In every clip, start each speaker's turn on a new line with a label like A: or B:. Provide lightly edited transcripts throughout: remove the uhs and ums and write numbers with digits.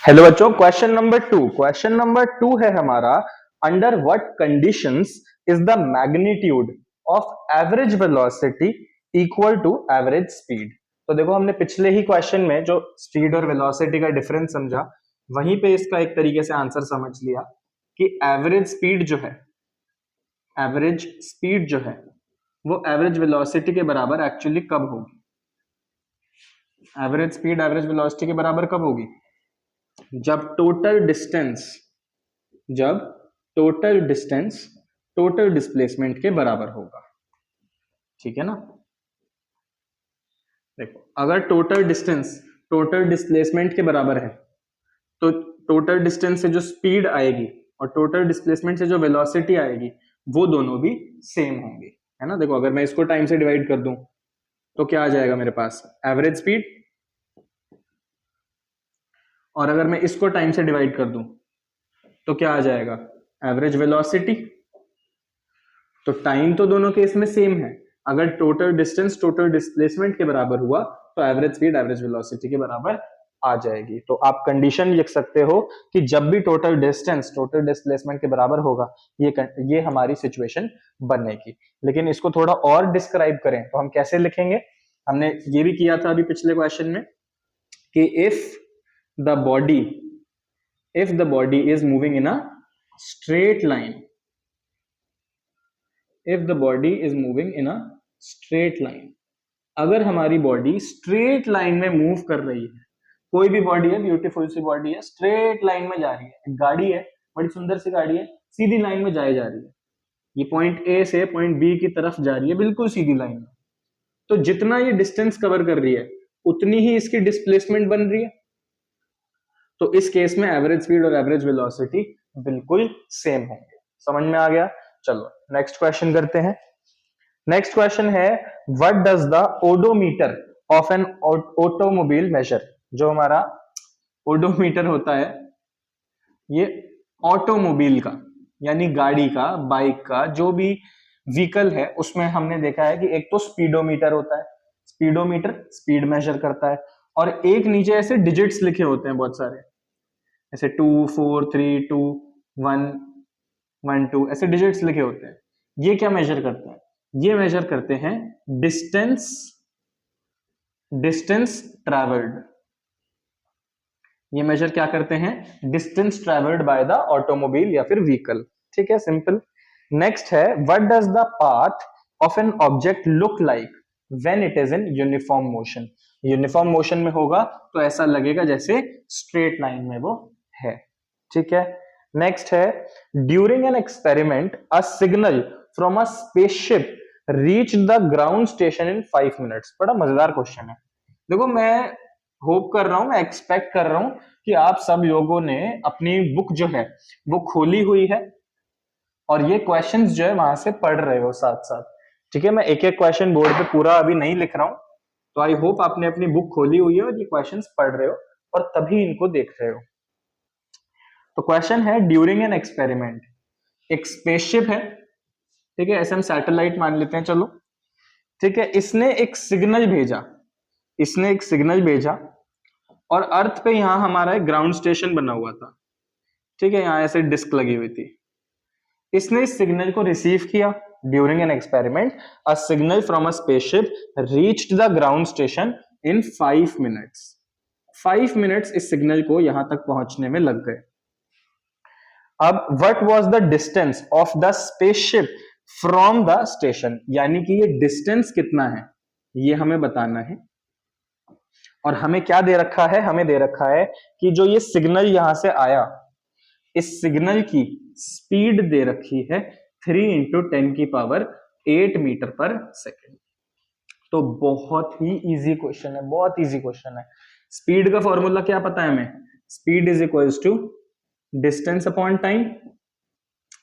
A: Hello बच्चों, question number two है हमारा। Under what conditions is the magnitude of average velocity equal to average speed. तो देखो, हमने पिछले ही क्वेश्चन में जो स्पीड और वेलोसिटी का डिफरेंस समझा, वहीं पे इसका एक तरीके से आंसर समझ लिया कि एवरेज स्पीड जो है वो एवरेज वेलोसिटी के बराबर एक्चुअली कब होगी। एवरेज स्पीड एवरेज वेलोसिटी के बराबर कब होगी? जब टोटल डिस्टेंस टोटल डिस्प्लेसमेंट के बराबर होगा। ठीक है ना? देखो, अगर टोटल डिस्टेंस टोटल डिस्प्लेसमेंट के बराबर है तो टोटल डिस्टेंस से जो स्पीड आएगी और टोटल डिस्प्लेसमेंट से जो वेलोसिटी आएगी वो दोनों भी सेम होंगी, है ना। देखो, अगर मैं इसको टाइम से डिवाइड कर दूं तो क्या आ जाएगा मेरे पास? Average speed. और अगर मैं इसको टाइम से डिवाइड कर दूं तो क्या आ जाएगा? Average velocity. तो टाइम तो दोनों केस में सेम है। अगर टोटल डिस्टेंस टोटल डिस्प्लेसमेंट के बराबर हुआ तो एवरेज स्पीड एवरेज वेलोसिटी के बराबर आ जाएगी। तो आप कंडीशन लिख सकते हो कि जब भी टोटल डिस्टेंस टोटल डिस्प्लेसमेंट के बराबर होगा, ये हमारी सिचुएशन बनेगी। लेकिन इसको थोड़ा और डिस्क्राइब करें तो हम कैसे लिखेंगे? हमने ये भी किया था अभी पिछले क्वेश्चन में कि if the body is moving in a straight line, if the body is moving in a straight line, अगर हमारी बॉडी स्ट्रेट लाइन में मूव कर रही है, कोई भी बॉडी है, ब्यूटीफुल सी बॉडी है, स्ट्रेट लाइन में जा रही है, एक गाड़ी है, बड़ी सुंदर सी गाड़ी है, सीधी लाइन में जाए जा रही है, ये पॉइंट ए से पॉइंट बी की तरफ जा रही है बिल्कुल सीधी लाइन में, तो जितना ये डिस्टेंस कवर कर रही है उतनी ही इसकी डिस्प्लेसमेंट बन रही है। तो इस केस में एवरेज स्पीड और एवरेज वेलोसिटी बिल्कुल सेम होंगे। समझ में आ गया? चलो नेक्स्ट क्वेश्चन करते हैं। नेक्स्ट क्वेश्चन है, what does the odometer of an automobile measure. जो हमारा ओडोमीटर होता है ये ऑटोमोबाइल का, यानी गाड़ी का, बाइक का, जो भी व्हीकल है उसमें हमने देखा है कि एक तो स्पीडोमीटर होता है, स्पीडोमीटर स्पीड मेजर करता है, और एक नीचे ऐसे डिजिट्स लिखे होते हैं बहुत सारे, ऐसे 2 4 3 2 1 1 2 ऐसे डिजिट्स लिखे होते हैं। ये क्या मेजर करते हैं? ये मेजर करते हैं डिस्टेंस ट्रैवल्ड। ये मेजर क्या करते हैं? Distance travelled by the automobile या फिर व्हीकल। ठीक है, सिंपल। नेक्स्ट है, what does the path of an object look like when it is in uniform motion. Uniform motion में होगा तो ऐसा लगेगा जैसे स्ट्रेट लाइन में वो है। ठीक है। नेक्स्ट है, during an experiment a signal from a spaceship reach the ground station in 5 minutes. बड़ा मजेदार क्वेश्चन है। देखो, मैं होप कर रहा हूं, मैं एक्सपेक्ट कर रहा हूं कि आप सब लोगों ने अपनी बुक जो है वो खोली हुई है और ये क्वेश्चंस जो है वहां से पढ़ रहे हो साथ साथ। ठीक है, मैं एक एक क्वेश्चन बोर्ड पे पूरा अभी नहीं लिख रहा हूं, तो आई होप आपने अपनी बुक खोली हुई है और ये क्वेश्चंस पढ़ रहे हो और तभी इनको देख रहे हो। तो क्वेश्चन है, ड्यूरिंग एन एक्सपेरिमेंट, एक स्पेसशिप है, ठीक है, ऐसे हम सैटेलाइट मान लेते हैं, चलो ठीक है, इसने एक सिग्नल भेजा और अर्थ पे यहां हमारा एक ग्राउंड स्टेशन बना हुआ था। ठीक है, यहां ऐसे डिस्क लगी हुई थी। इसने इस सिग्नल को रिसीव किया। During an experiment a signal from a spaceship reached the ground station in 5 minutes. 5 minutes इस सिग्नल को यहां तक पहुंचने में लग गए। अब what was the distance of the spaceship from the station, यानी कि ये डिस्टेंस कितना है ये हमें बताना है। और हमें क्या दे रखा है? हमें दे रखा है कि जो ये सिग्नल यहां से आया, इस सिग्नल की स्पीड दे रखी है 3 × 10⁸ मीटर पर सेकेंड। तो बहुत ही इजी क्वेश्चन है, बहुत इजी क्वेश्चन है। स्पीड का फॉर्मूला क्या पता है हमें? Speed is equals to distance upon time.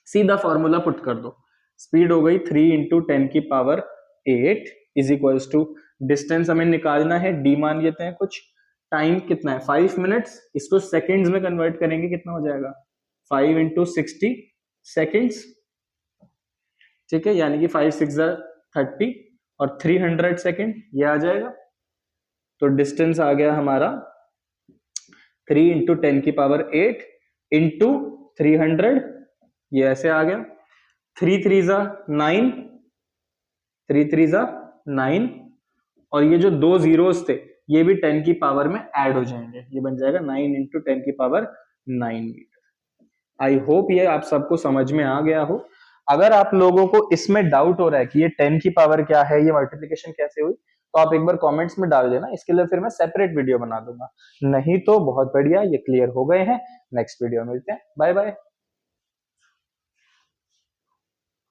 A: सीधा फॉर्मूला पुट कर दो, स्पीड हो गई 3 × 10⁸ इज इक्वल्स टू डिस्टेंस हमें निकालना है, डी मान लेते हैं कुछ, टाइम कितना है 5 मिनट्स, इसको सेकेंड्स में कन्वर्ट करेंगे कितना हो जाएगा? 5 × 60 सेकेंड्स। ठीक है, यानी कि 5 6 30 और 300 सेकेंड ये आ जाएगा। तो डिस्टेंस आ गया हमारा 3 इंटू 10⁸ इंटू 300, ये ऐसे आ गया। 3 3 जा 9, 3 3 जा 9, और ये जो दो जीरोस थे ये भी 10 की पावर में ऐड हो जाएंगे, ये बन जाएगा 9 इंटू 10⁹ मीटर। आई होप ये आप सबको समझ में आ गया हो। अगर आप लोगों को इसमें डाउट हो रहा है कि ये 10 की पावर क्या है, ये मल्टीप्लिकेशन कैसे हुई, तो आप एक बार कमेंट्स में डाल देना, इसके लिए फिर मैं सेपरेट वीडियो बना दूंगा। नहीं तो बहुत बढ़िया, ये क्लियर हो गए हैं। नेक्स्ट वीडियो मिलते हैं, बाय बाय।